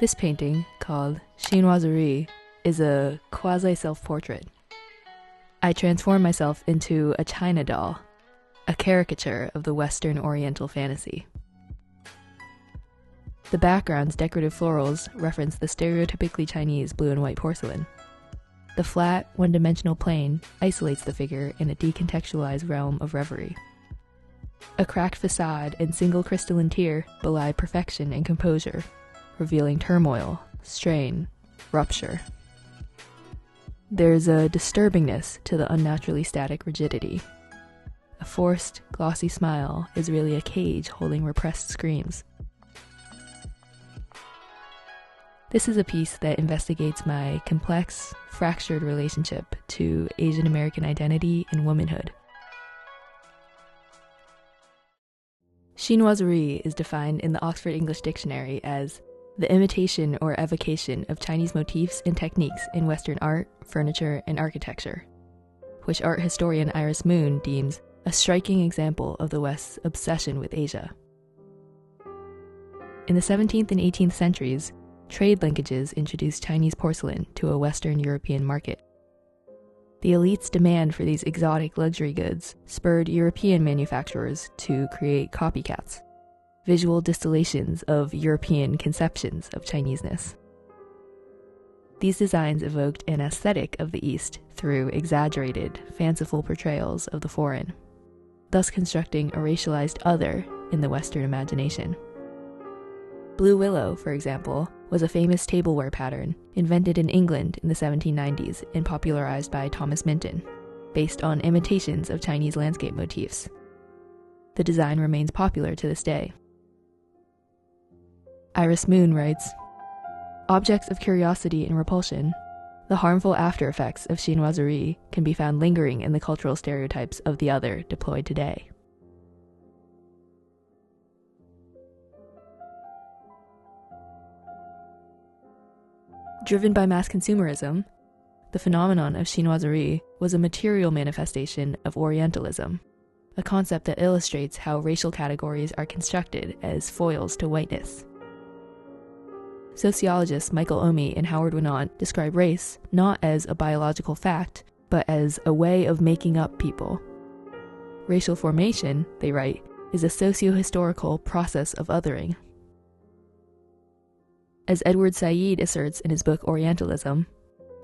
This painting, called Chinoiserie, is a quasi-self-portrait. I transform myself into a China doll, a caricature of the Western Oriental fantasy. The background's decorative florals reference the stereotypically Chinese blue and white porcelain. The flat, one-dimensional plane isolates the figure in a decontextualized realm of reverie. A cracked facade and single crystalline tear belie perfection and composure, revealing turmoil, strain, rupture. There's a disturbingness to the unnaturally static rigidity. A forced, glossy smile is really a cage holding repressed screams. This is a piece that investigates my complex, fractured relationship to Asian American identity and womanhood. Chinoiserie is defined in the Oxford English Dictionary as the imitation or evocation of Chinese motifs and techniques in Western art, furniture, and architecture, which art historian Iris Moon deems a striking example of the West's obsession with Asia. In the 17th and 18th centuries, trade linkages introduced Chinese porcelain to a Western European market. The elite's demand for these exotic luxury goods spurred European manufacturers to create copycats, visual distillations of European conceptions of Chineseness. These designs evoked an aesthetic of the East through exaggerated, fanciful portrayals of the foreign, thus constructing a racialized other in the Western imagination. Blue willow, for example, was a famous tableware pattern invented in England in the 1790s and popularized by Thomas Minton, based on imitations of Chinese landscape motifs. The design remains popular to this day. Iris Moon writes, "Objects of curiosity and repulsion, the harmful after effects of chinoiserie can be found lingering in the cultural stereotypes of the other deployed today." Driven by mass consumerism, the phenomenon of chinoiserie was a material manifestation of orientalism, a concept that illustrates how racial categories are constructed as foils to whiteness. Sociologists Michael Omi and Howard Winant describe race not as a biological fact, but as a way of making up people. Racial formation, they write, is a socio-historical process of othering. As Edward Said asserts in his book Orientalism,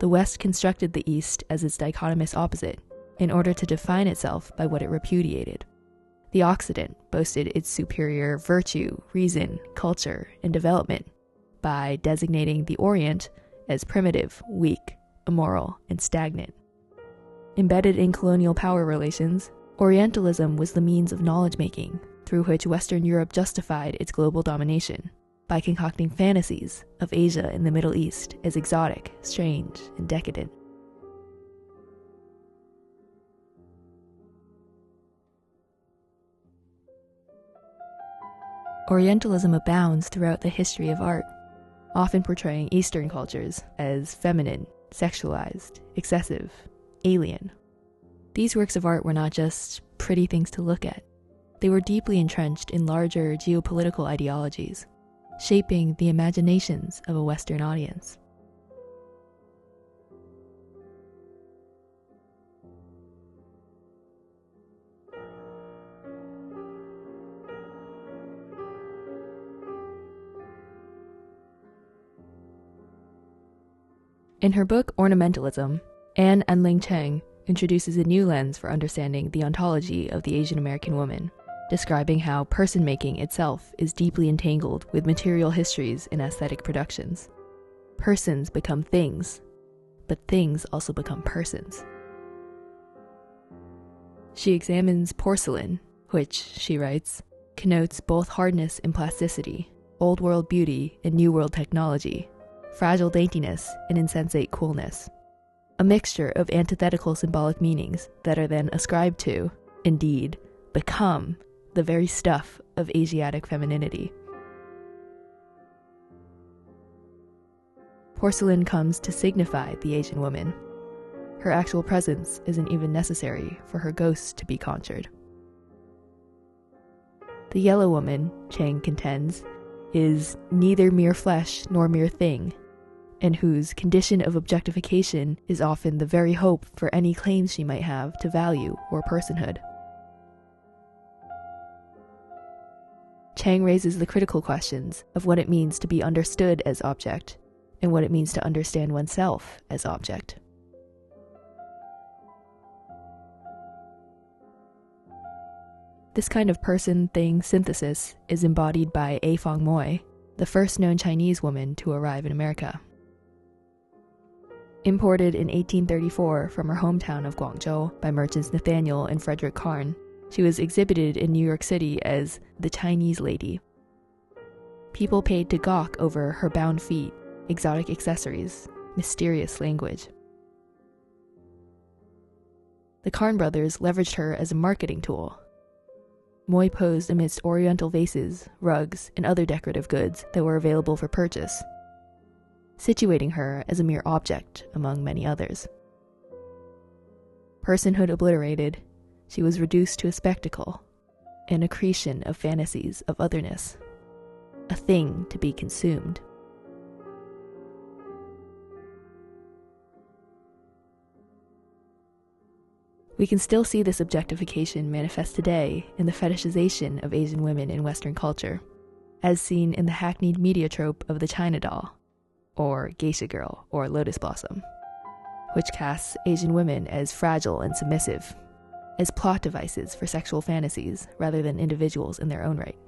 the West constructed the East as its dichotomous opposite in order to define itself by what it repudiated. The Occident boasted its superior virtue, reason, culture, and development by designating the Orient as primitive, weak, immoral, and stagnant. Embedded in colonial power relations, Orientalism was the means of knowledge-making through which Western Europe justified its global domination, by concocting fantasies of Asia and the Middle East as exotic, strange, and decadent. Orientalism abounds throughout the history of art, often portraying Eastern cultures as feminine, sexualized, excessive, alien. These works of art were not just pretty things to look at. They were deeply entrenched in larger geopolitical ideologies, shaping the imaginations of a Western audience. In her book Ornamentalism, Anne Enling Cheng introduces a new lens for understanding the ontology of the Asian American woman, describing how person-making itself is deeply entangled with material histories and aesthetic productions. Persons become things, but things also become persons. She examines porcelain, which, she writes, connotes both hardness and plasticity, old world beauty and new world technology, fragile daintiness and insensate coolness, a mixture of antithetical symbolic meanings that are then ascribed to, indeed, become the very stuff of Asiatic femininity. Porcelain comes to signify the Asian woman. Her actual presence isn't even necessary for her ghost to be conjured. The yellow woman, Chang contends, is neither mere flesh nor mere thing, and whose condition of objectification is often the very hope for any claims she might have to value or personhood. Chang raises the critical questions of what it means to be understood as object, and what it means to understand oneself as object. This kind of person-thing synthesis is embodied by A. Fong Moy, the first known Chinese woman to arrive in America. Imported in 1834 from her hometown of Guangzhou by merchants Nathaniel and Frederick Carn, she was exhibited in New York City as the Chinese lady. People paid to gawk over her bound feet, exotic accessories, mysterious language. The Carn brothers leveraged her as a marketing tool. Moy posed amidst oriental vases, rugs, and other decorative goods that were available for purchase, situating her as a mere object among many others. Personhood obliterated, she was reduced to a spectacle, an accretion of fantasies of otherness, a thing to be consumed. We can still see this objectification manifest today in the fetishization of Asian women in Western culture, as seen in the hackneyed media trope of the China doll, or geisha girl, or lotus blossom, which casts Asian women as fragile and submissive, as plot devices for sexual fantasies rather than individuals in their own right.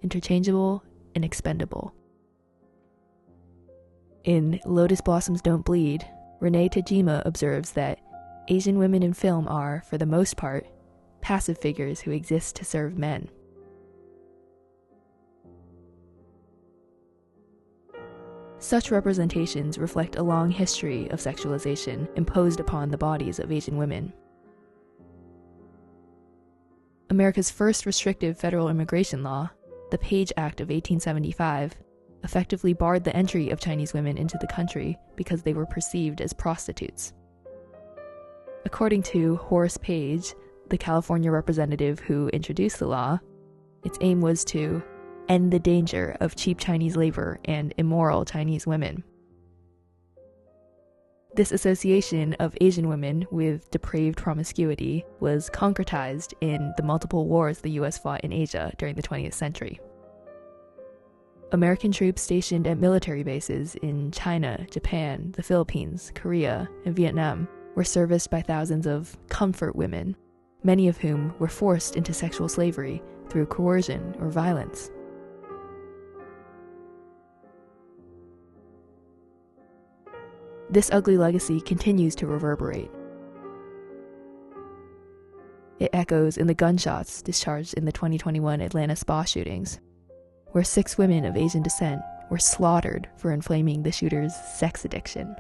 Interchangeable and expendable. In Lotus Blossoms Don't Bleed, Renee Tajima observes that Asian women in film are, for the most part, passive figures who exist to serve men. Such representations reflect a long history of sexualization imposed upon the bodies of Asian women. America's first restrictive federal immigration law, the Page Act of 1875, effectively barred the entry of Chinese women into the country because they were perceived as prostitutes. According to Horace Page, the California representative who introduced the law, its aim was to end the danger of cheap Chinese labor and immoral Chinese women. This association of Asian women with depraved promiscuity was concretized in the multiple wars the US fought in Asia during the 20th century. American troops stationed at military bases in China, Japan, the Philippines, Korea, and Vietnam were serviced by thousands of comfort women, many of whom were forced into sexual slavery through coercion or violence. This ugly legacy continues to reverberate. It echoes in the gunshots discharged in the 2021 Atlanta spa shootings, where 6 women of Asian descent were slaughtered for inflaming the shooter's sex addiction.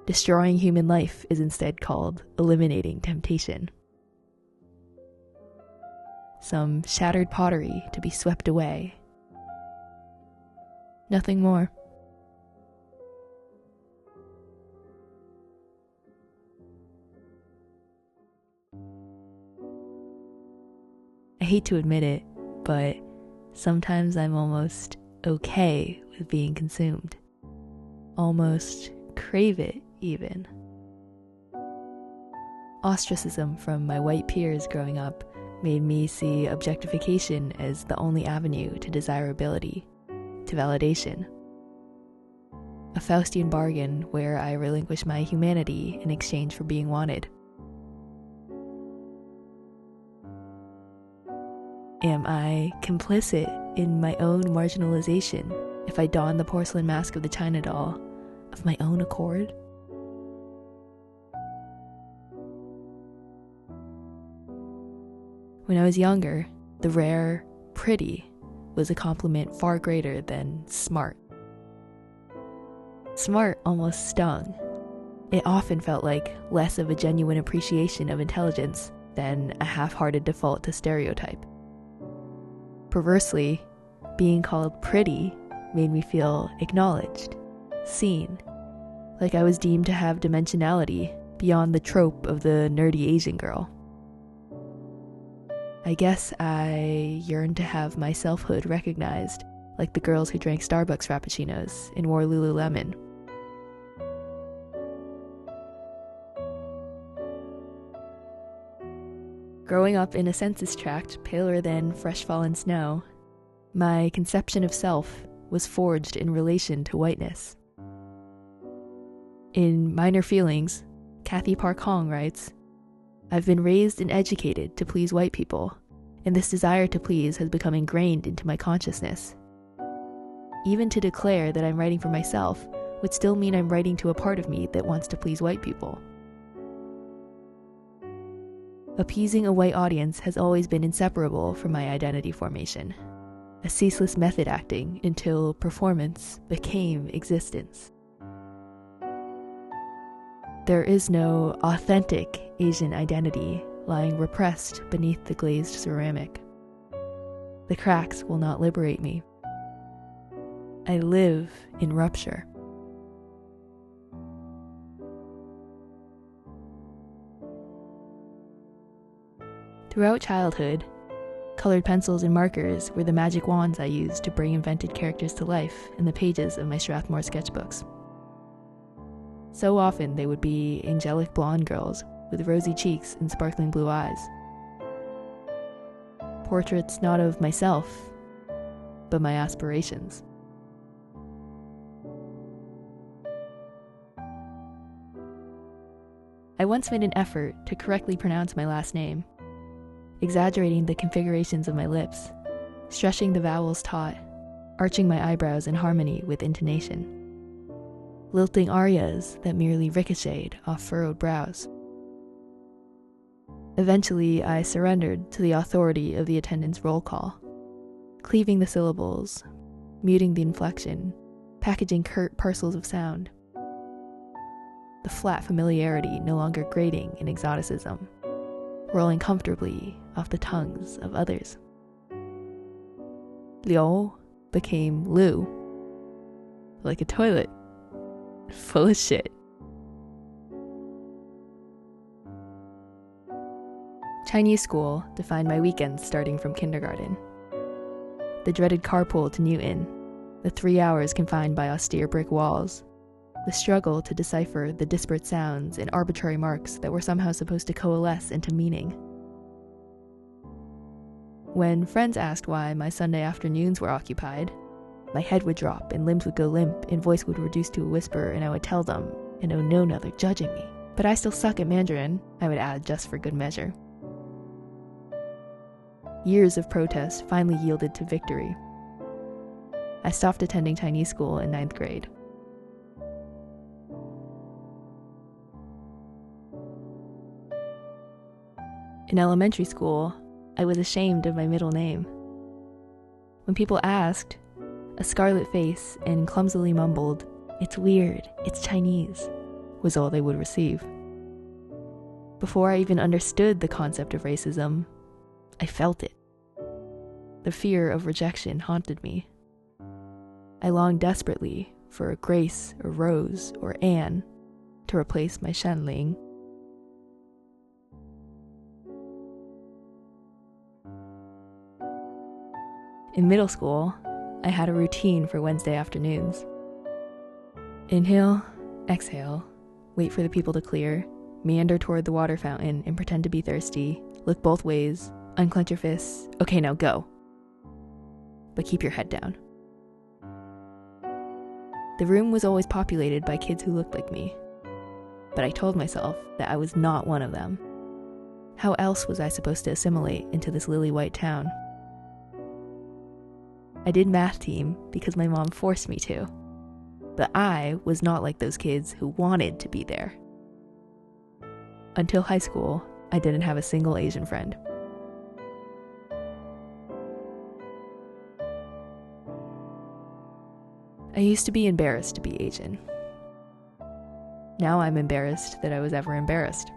Destroying human life is instead called eliminating temptation. Some shattered pottery to be swept away. Nothing more. I hate to admit it, but sometimes I'm almost okay with being consumed. Almost crave it, even. Ostracism from my white peers growing up made me see objectification as the only avenue to desirability, to validation. A Faustian bargain where I relinquish my humanity in exchange for being wanted. Am I complicit in my own marginalization if I don the porcelain mask of the China doll of my own accord? When I was younger, the rare pretty was a compliment far greater than smart. Smart almost stung. It often felt like less of a genuine appreciation of intelligence than a half-hearted default to stereotype. Perversely, being called pretty made me feel acknowledged, seen, like I was deemed to have dimensionality beyond the trope of the nerdy Asian girl. I guess I yearned to have my selfhood recognized, like the girls who drank Starbucks Frappuccinos and wore Lululemon. Growing up in a census tract paler than fresh fallen snow, my conception of self was forged in relation to whiteness. In Minor Feelings, Kathy Park Hong writes, "I've been raised and educated to please white people, and this desire to please has become ingrained into my consciousness. Even to declare that I'm writing for myself would still mean I'm writing to a part of me that wants to please white people." Appeasing a white audience has always been inseparable from my identity formation, a ceaseless method acting until performance became existence. There is no authentic Asian identity lying repressed beneath the glazed ceramic. The cracks will not liberate me. I live in rupture. Throughout childhood, colored pencils and markers were the magic wands I used to bring invented characters to life in the pages of my Strathmore sketchbooks. So often they would be angelic blonde girls with rosy cheeks and sparkling blue eyes. Portraits not of myself, but my aspirations. I once made an effort to correctly pronounce my last name, exaggerating the configurations of my lips, stretching the vowels taut, arching my eyebrows in harmony with intonation, lilting arias that merely ricocheted off furrowed brows. Eventually, I surrendered to the authority of the attendant's roll call, cleaving the syllables, muting the inflection, packaging curt parcels of sound. The flat familiarity no longer grating in exoticism, rolling comfortably off the tongues of others. Liu became Lu, like a toilet, full of shit. Chinese school defined my weekends starting from kindergarten. The dreaded carpool to Newton, the 3 hours confined by austere brick walls, the struggle to decipher the disparate sounds and arbitrary marks that were somehow supposed to coalesce into meaning. When friends asked why my Sunday afternoons were occupied, my head would drop and limbs would go limp and voice would reduce to a whisper, and I would tell them, and oh no, they're judging me. But I still suck at Mandarin, I would add just for good measure. Years of protest finally yielded to victory. I stopped attending Chinese school in 9th grade. In elementary school, I was ashamed of my middle name. When people asked, a scarlet face and clumsily mumbled, "It's weird, it's Chinese," was all they would receive. Before I even understood the concept of racism, I felt it. The fear of rejection haunted me. I longed desperately for a Grace or Rose or Anne to replace my Shenling. In middle school, I had a routine for Wednesday afternoons. Inhale, exhale, wait for the people to clear, meander toward the water fountain and pretend to be thirsty, look both ways, unclench your fists, okay now go. But keep your head down. The room was always populated by kids who looked like me, but I told myself that I was not one of them. How else was I supposed to assimilate into this lily-white town? I did math team because my mom forced me to, but I was not like those kids who wanted to be there. Until high school, I didn't have a single Asian friend. I used to be embarrassed to be Asian. Now I'm embarrassed that I was ever embarrassed.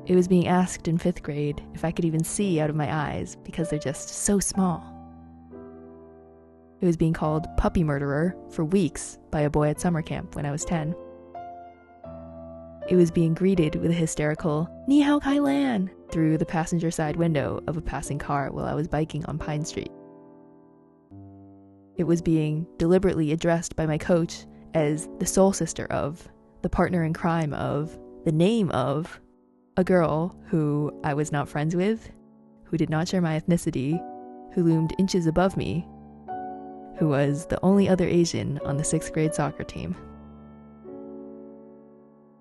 It was being asked in 5th grade if I could even see out of my eyes because they're just so small. It was being called puppy murderer for weeks by a boy at summer camp when I was 10. it was being greeted with a hysterical "Ni hao Kai Lan" through the passenger side window of a passing car while I was biking on Pine Street. It was being deliberately addressed by my coach as the soul sister of, the partner in crime of, the name of, a girl who I was not friends with, who did not share my ethnicity, who loomed inches above me, who was the only other Asian on the 6th grade soccer team.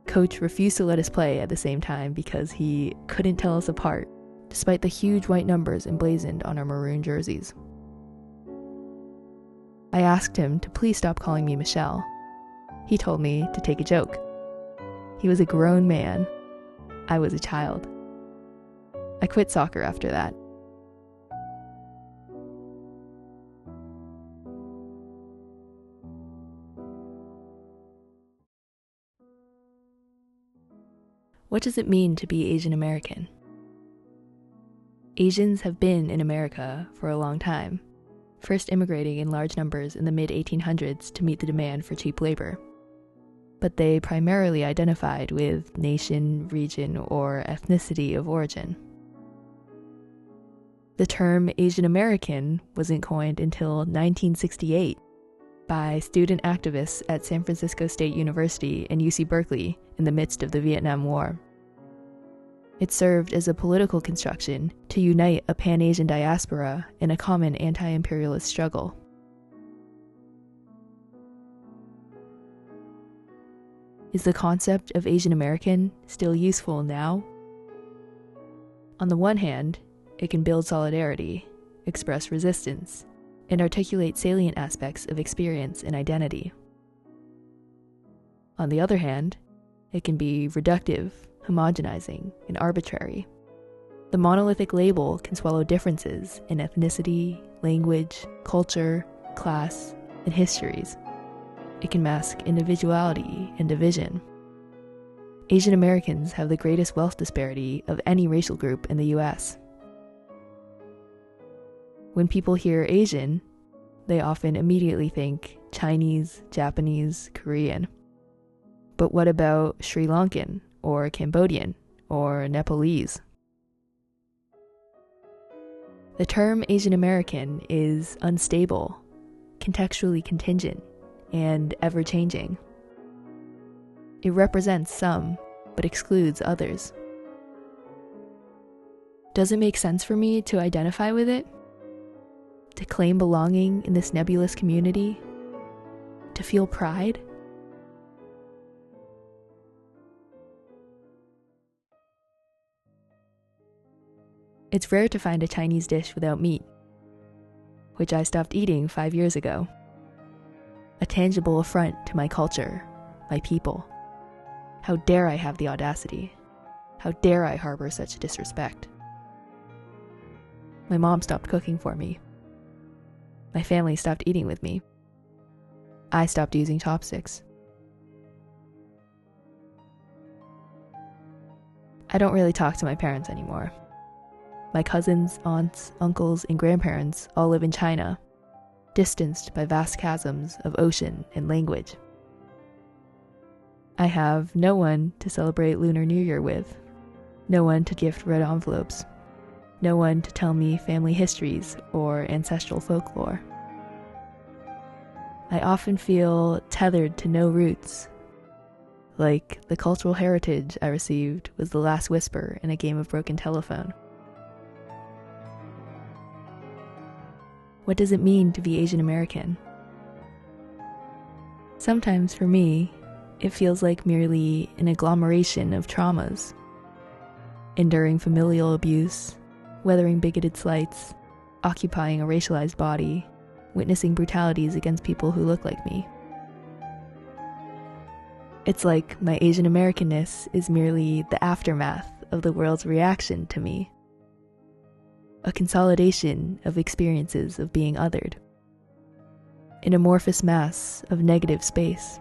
Coach refused to let us play at the same time because he couldn't tell us apart, despite the huge white numbers emblazoned on our maroon jerseys. I asked him to please stop calling me Michelle. He told me to take a joke. He was a grown man. I was a child. I quit soccer after that. What does it mean to be Asian American? Asians have been in America for a long time, first immigrating in large numbers in the mid-1800s to meet the demand for cheap labor. But they primarily identified with nation, region, or ethnicity of origin. The term Asian American wasn't coined until 1968 by student activists at San Francisco State University and UC Berkeley in the midst of the Vietnam War. It served as a political construction to unite a Pan-Asian diaspora in a common anti-imperialist struggle. Is the concept of Asian American still useful now? On the one hand, it can build solidarity, express resistance, and articulate salient aspects of experience and identity. On the other hand, it can be reductive, homogenizing, and arbitrary. The monolithic label can swallow differences in ethnicity, language, culture, class, and histories. It can mask individuality and division. Asian Americans have the greatest wealth disparity of any racial group in the US. When people hear Asian, they often immediately think Chinese, Japanese, Korean. But what about Sri Lankan, or Cambodian, or Nepalese? The term Asian American is unstable, contextually contingent, and ever-changing. It represents some, but excludes others. Does it make sense for me to identify with it? To claim belonging in this nebulous community? To feel pride? It's rare to find a Chinese dish without meat, which I stopped eating 5 years ago. A tangible affront to my culture, my people. How dare I have the audacity? How dare I harbor such disrespect? My mom stopped cooking for me. My family stopped eating with me. I stopped using chopsticks. I don't really talk to my parents anymore. My cousins, aunts, uncles, and grandparents all live in China, distanced by vast chasms of ocean and language. I have no one to celebrate Lunar New Year with, no one to gift red envelopes, no one to tell me family histories or ancestral folklore. I often feel tethered to no roots, like the cultural heritage I received was the last whisper in a game of broken telephone. What does it mean to be Asian American? Sometimes for me, it feels like merely an agglomeration of traumas. Enduring familial abuse, weathering bigoted slights, occupying a racialized body, witnessing brutalities against people who look like me. It's like my Asian Americanness is merely the aftermath of the world's reaction to me. A consolidation of experiences of being othered. An amorphous mass of negative space.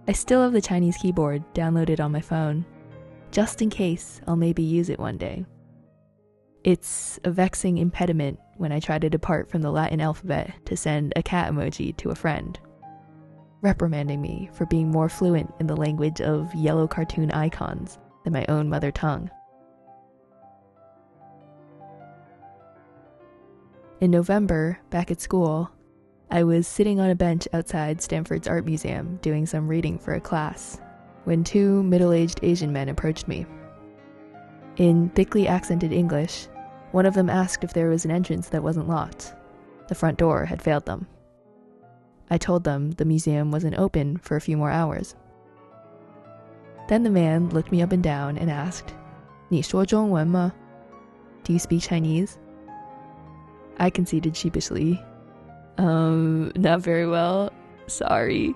I still have the Chinese keyboard downloaded on my phone, just in case I'll maybe use it one day. It's a vexing impediment when I try to depart from the Latin alphabet to send a cat emoji to a friend, reprimanding me for being more fluent in the language of yellow cartoon icons than my own mother tongue. In November, back at school, I was sitting on a bench outside Stanford's Art Museum doing some reading for a class when two middle-aged Asian men approached me. In thickly accented English, one of them asked if there was an entrance that wasn't locked. The front door had failed them. I told them the museum wasn't open for a few more hours. Then the man looked me up and down and asked, 你说中文吗? Do you speak Chinese? I conceded sheepishly, not very well, sorry.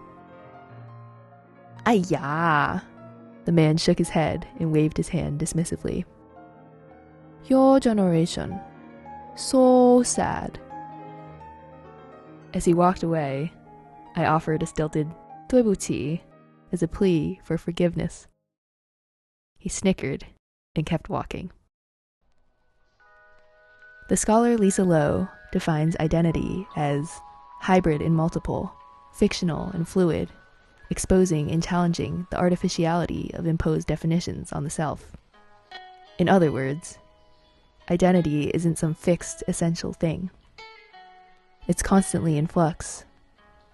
哎呀! The man shook his head and waved his hand dismissively. Your generation. So sad. As he walked away, I offered a stilted 对不起 as a plea for forgiveness. He snickered and kept walking. The scholar Lisa Lowe defines identity as hybrid and multiple, fictional and fluid, exposing and challenging the artificiality of imposed definitions on the self. In other words, identity isn't some fixed, essential thing. It's constantly in flux,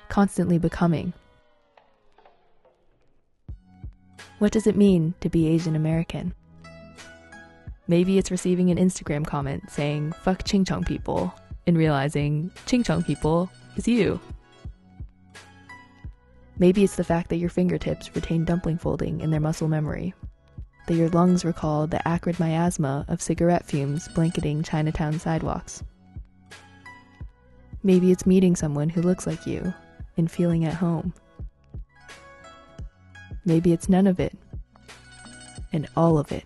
constantly becoming. What does it mean to be Asian American? Maybe it's receiving an Instagram comment saying, fuck Chingchong people, and realizing Chingchong people is you. Maybe it's the fact that your fingertips retain dumpling folding in their muscle memory, that your lungs recall the acrid miasma of cigarette fumes blanketing Chinatown sidewalks. Maybe it's meeting someone who looks like you and feeling at home. Maybe it's none of it, and all of it.